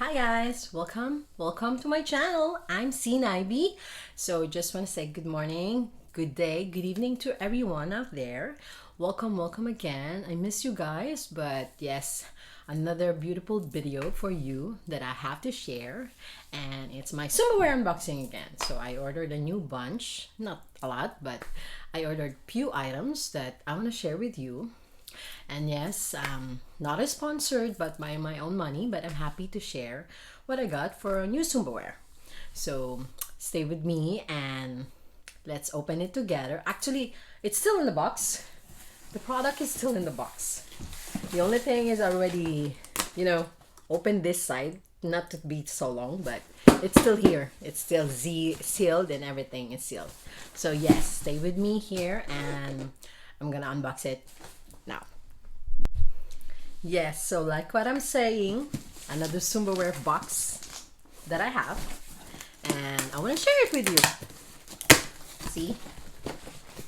Hi guys, welcome to my channel. I'm Zin Ivy B. So just want to say good morning, good day, good evening to everyone out there. Welcome again. I miss you guys, but yes, another beautiful video for you that I have to share, and it's my Zumba unboxing again. So I ordered a new bunch, not a lot, but I ordered few items that I want to share with you. And yes, not a sponsored, but by my own money, but I'm happy to share what I got for a new Zumba wear. So stay with me and let's open it together. Actually, it's still in the box. The product is still in the box. The only thing is I already, opened this side, not to be so long, but it's still here. It's still sealed and everything is sealed. So yes, stay with me here and I'm gonna unbox it now. Yes, so like what I'm saying, another Zumba wear box that I have, and I want to share it with you. See,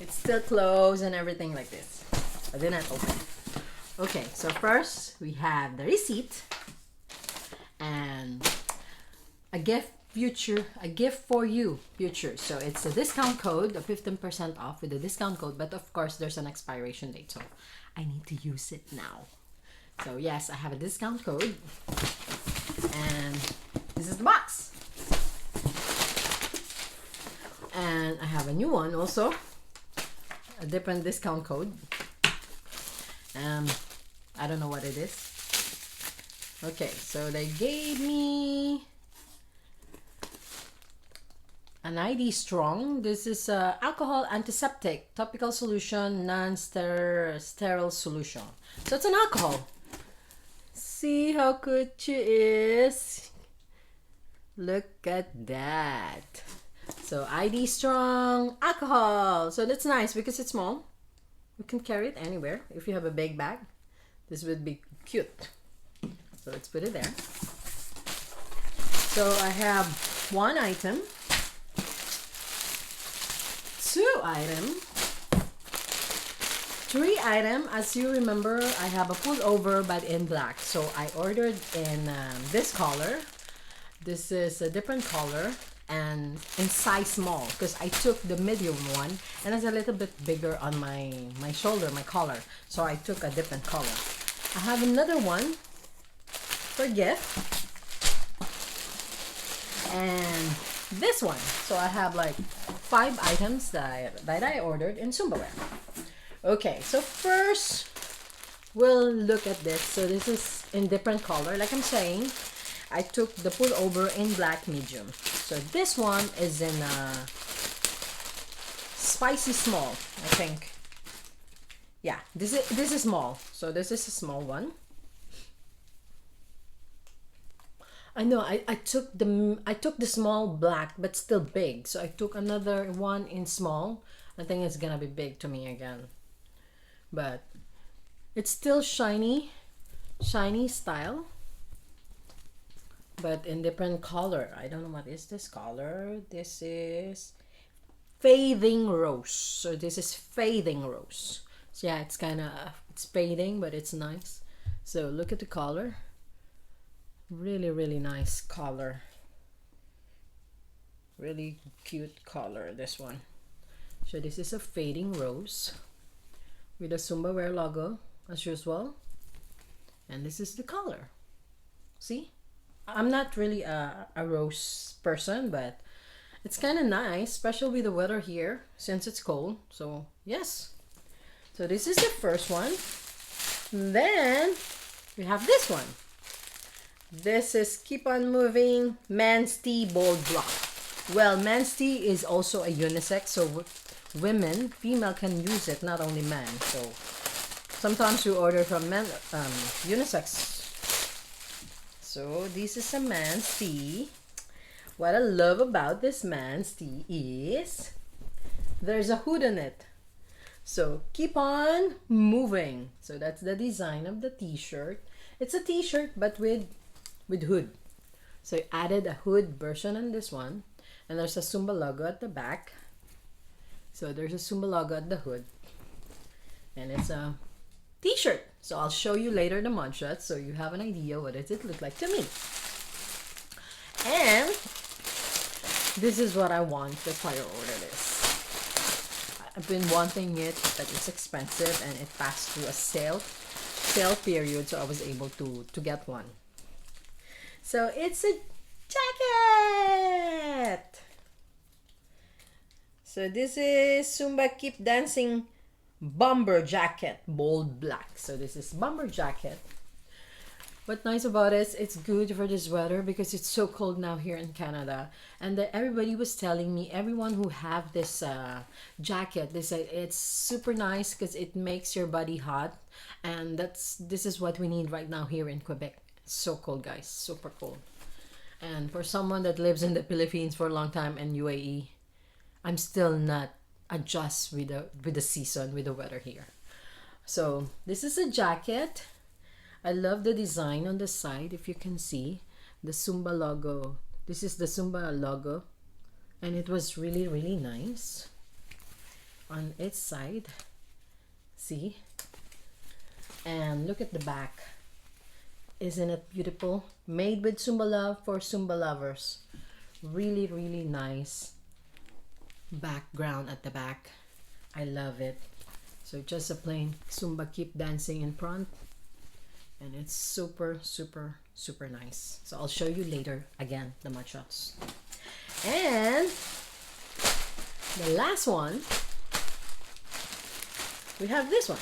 it's still closed and everything like this. I did not open it. Okay, so first we have the receipt and a gift for you future. So it's a discount code, a 15% off with a discount code, but of course there's an expiration date, so I need to use it now. So yes, I have a discount code, and this is the box, and I have a new one also, a different discount code. I don't know what it is. Okay, so they gave me an ID Strong. This is a alcohol antiseptic topical solution, non-sterile solution. So it's an alcohol. See how good she is. Look at that. So ID Strong alcohol. So that's nice because it's small. You can carry it anywhere. If you have a big bag, this would be cute. So let's put it there. So I have one item, two item, three item. As you remember, I have a pullover but in black, so I ordered in this color. This is a different color and in size small because I took the medium one and it's a little bit bigger on my shoulder, my collar, so I took a different color. I have another one for gift and this one. So I have like 5 items that I ordered in Zumba wear. Okay, so first we'll look at this. So this is in different color. Like I'm saying, I took the pullover in black medium. So this one is in spicy small, I think. Yeah, this is small. So this is a small one. I know I took the small black but still big. So I took another one in small. I think it's gonna be big to me again. But it's still shiny style, but in different color. I don't know what is this color. This is fading rose. So this is fading rose. So yeah, it's it's fading, but it's nice. So look at the color. Really nice color. Really cute color, this one. So this is a fading rose with a Zumba wear logo as usual, and this is the color. See, I'm not really a rose person, but it's kind of nice, especially with the weather here since it's cold. So yes, so this is the first one. Then we have this one. This is Keep on Moving Men's Tea Bold Block. Well, men's tea is also a unisex, so women, female can use it, not only men. So sometimes you order from men, unisex. So this is a man's tea. What I love about this man's tea is there's a hood on it. So keep on moving. So that's the design of the t-shirt. It's a t-shirt but with hood. So I added a hood version on this one, and there's a Zumba logo at the back. So there's a Zumba logo at the hood, and it's a t-shirt. So I'll show you later the mugshots so you have an idea what does it look like to me. And this is what I want. That's why I ordered this. I've been wanting it, but it's expensive and it passed through a sale period, so I was able to get one. So it's a jacket. So this is Zumba Keep Dancing bomber jacket, bold black. So this is bomber jacket. What's nice about it, it's good for this weather because it's so cold now here in Canada. And everybody was telling me, everyone who have this jacket, they say it's super nice because it makes your body hot. And this is what we need right now here in Quebec. It's so cold, guys, super cold. And for someone that lives in the Philippines for a long time and UAE, I'm still not adjust with the season, with the weather here. So this is a jacket. I love the design on the side. If you can see the Zumba logo, this is the Zumba logo, and it was really, really nice on its side. See, and look at the back. Isn't it beautiful? Made with Zumba love for Zumba lovers. Really, really nice background at the back. I love it. So just a plain Zumba Keep Dancing in front, and it's super, super, super nice. So I'll show you later again the mugshots. And the last one, we have this one.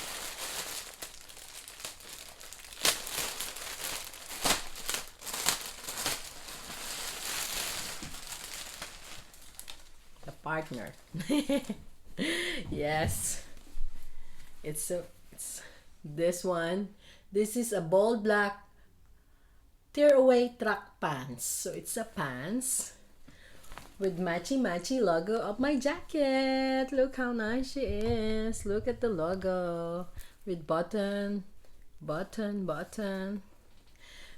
The partner. Yes, it's this one. This is a bold black tearaway track pants. So it's a pants with matchy logo of my jacket. Look how nice she is. Look at the logo with button.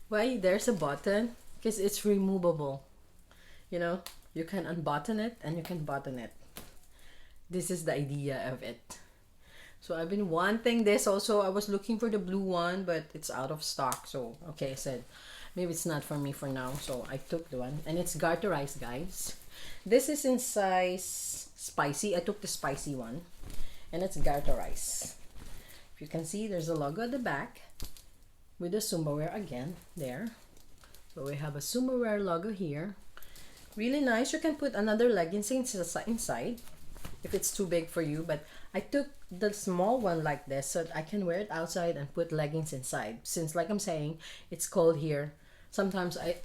Why there's a button? Because it's removable. You know, you can unbutton it and you can button it. This is the idea of it. So I've been wanting this also. I was looking for the blue one, but it's out of stock. So, okay, I said, maybe it's not for me for now. So I took the one. And it's garterized, guys. This is in size spicy. I took the spicy one. And it's garterized. If you can see, there's a logo at the back with the Zumba wear again there. So we have a Zumba wear logo here. Really nice. You can put another leggings inside if it's too big for you, but I took the small one like this so that I can wear it outside and put leggings inside. Since, like I'm saying, it's cold here, sometimes I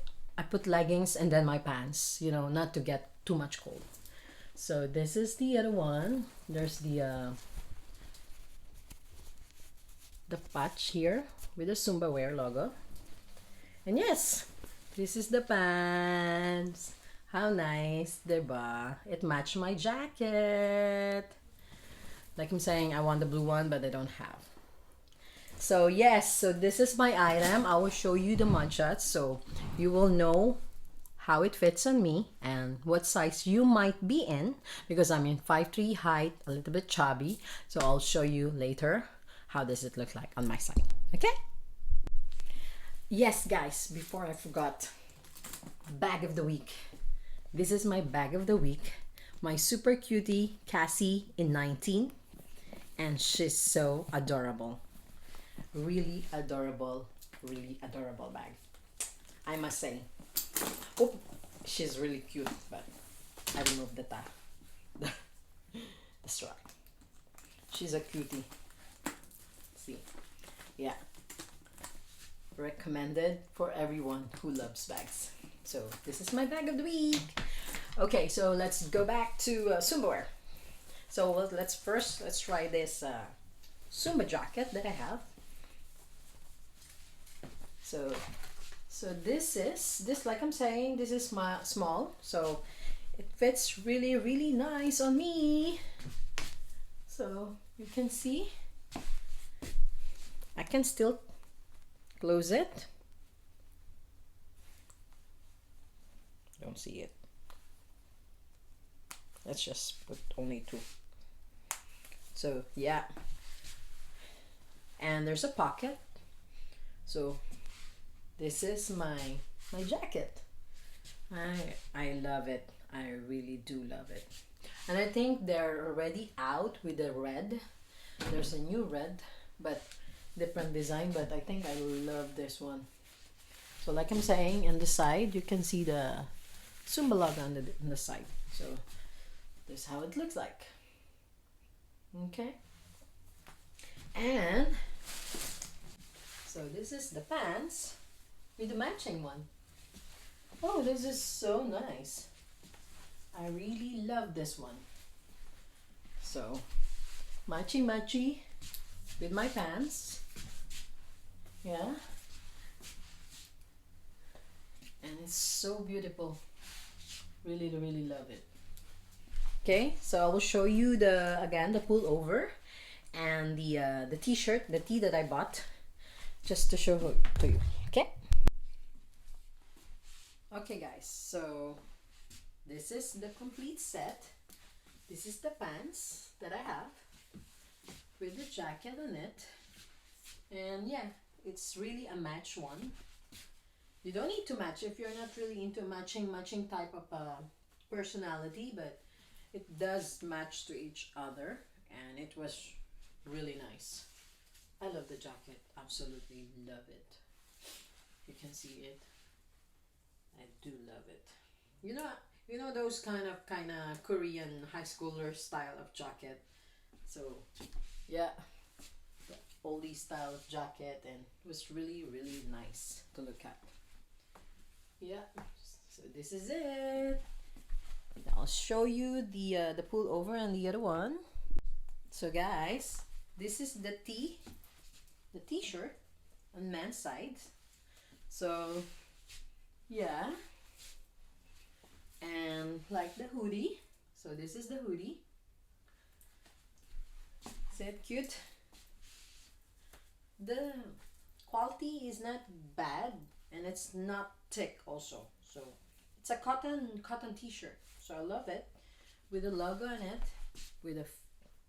put leggings and then my pants, you know, not to get too much cold. So this is the other one. There's the patch here with the Zumba wear logo. And yes, this is the pants. How nice, diba? It matched my jacket. Like I'm saying, I want the blue one, but I don't have. So yes, so this is my item. I will show you the mugshots so you will know how it fits on me and what size you might be in, because I'm in 5'3" height, a little bit chubby. So I'll show you later how does it look like on my side. Okay? Yes, guys, before I forgot, bag of the week. This is my bag of the week. My super cutie Cassie in 19, and she's so adorable. Really adorable bag, I must say. Oh, she's really cute, but I removed the strap. She's a cutie. See, yeah, recommended for everyone who loves bags. So this is my bag of the week. Okay, so let's go back to Zumba wear. So let's try this Zumba jacket that I have. So this, like I'm saying, this is my small, so it fits really, really nice on me. So you can see, I can still close it. Don't see it. Let's just put only two. So yeah, and there's a pocket. So this is my jacket. I love it. I really do love it. And I think they're already out with the red. There's a new red, but different design, but I think I love this one. So like I'm saying, in the side you can see the Zumba logo on the side. So this is how it looks like. Okay. And so this is the pants with the matching one. Oh, this is so nice. I really love this one. So matchy matchy with my pants. Yeah. And it's so beautiful. Really love it. Okay, so I will show you the pullover and the t-shirt, the tee that I bought, just to show to you. Okay. Okay guys, so this is the complete set. This is the pants that I have with the jacket on it. And yeah, it's really a match one. You don't need to match if you're not really into matching type of personality, but it does match to each other, and it was really nice. I love the jacket, absolutely love it. You can see it. I do love it. You know those kind of Korean high schooler style of jacket. So yeah, the oldie style of jacket, and it was really nice to look at. Yeah, so this is it. I'll show you the pullover and the other one. So guys, this is the t-shirt on man's side. So yeah, and like the hoodie. So this is the hoodie. Is that cute? The quality is not bad, and it's not thick also. So it's a cotton t-shirt. So I love it, with a logo on it, with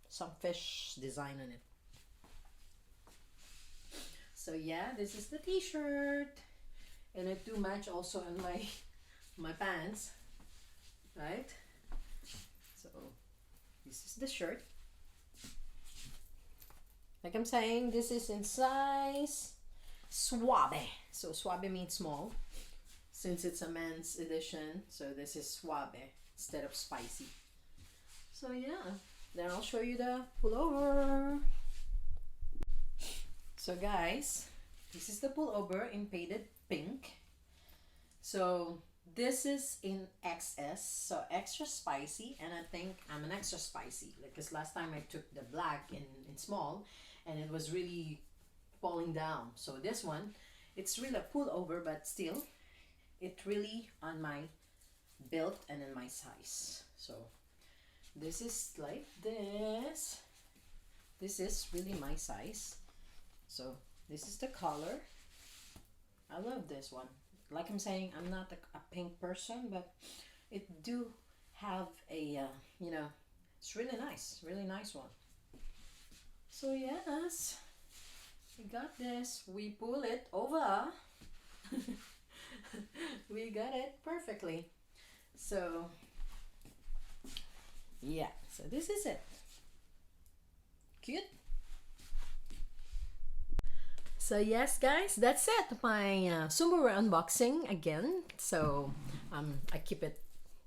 some fish design on it. So yeah, this is the t-shirt, and it do match also on my pants, right? So this is the shirt. Like I'm saying, this is in size suave. So suave means small, since it's a men's edition. So this is suave instead of spicy. So yeah, then I'll show you the pullover. So guys, this is the pullover in faded pink. So this is in XS, so extra spicy, and I think I'm an extra spicy, because last time I took the black in small and it was really falling down. So this one, it's really a pullover, but still it really on my built and in my size. So this is like this. This is really my size. So this is the color. I love this one. Like I'm saying, I'm not a pink person, but it do have a it's really nice one. So yes, we got this. We pull it over. We got it perfectly. So yeah, so this is it. Cute. So yes guys, that's it, my Zumba unboxing again. So I keep it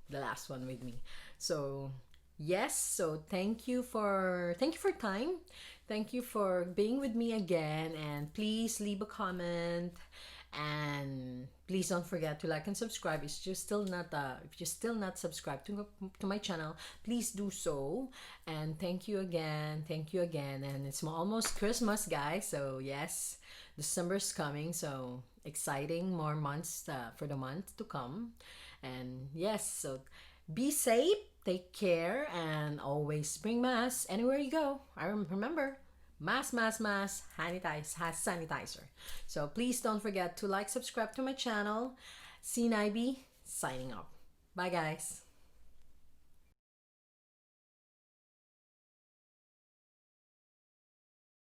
the last one with me. So yes, so thank you for time. Thank you for being with me again, and please leave a comment, and please don't forget to like and subscribe. If you're still not subscribed to my channel, please do so. And thank you again, and it's almost Christmas guys. So yes, December's coming, so exciting, more months for the month to come. And yes, so be safe, take care, and always bring mask anywhere you go. I remember, mask, sanitizer. So please don't forget to like, subscribe to my channel. Zin Ivy B signing off. Bye guys.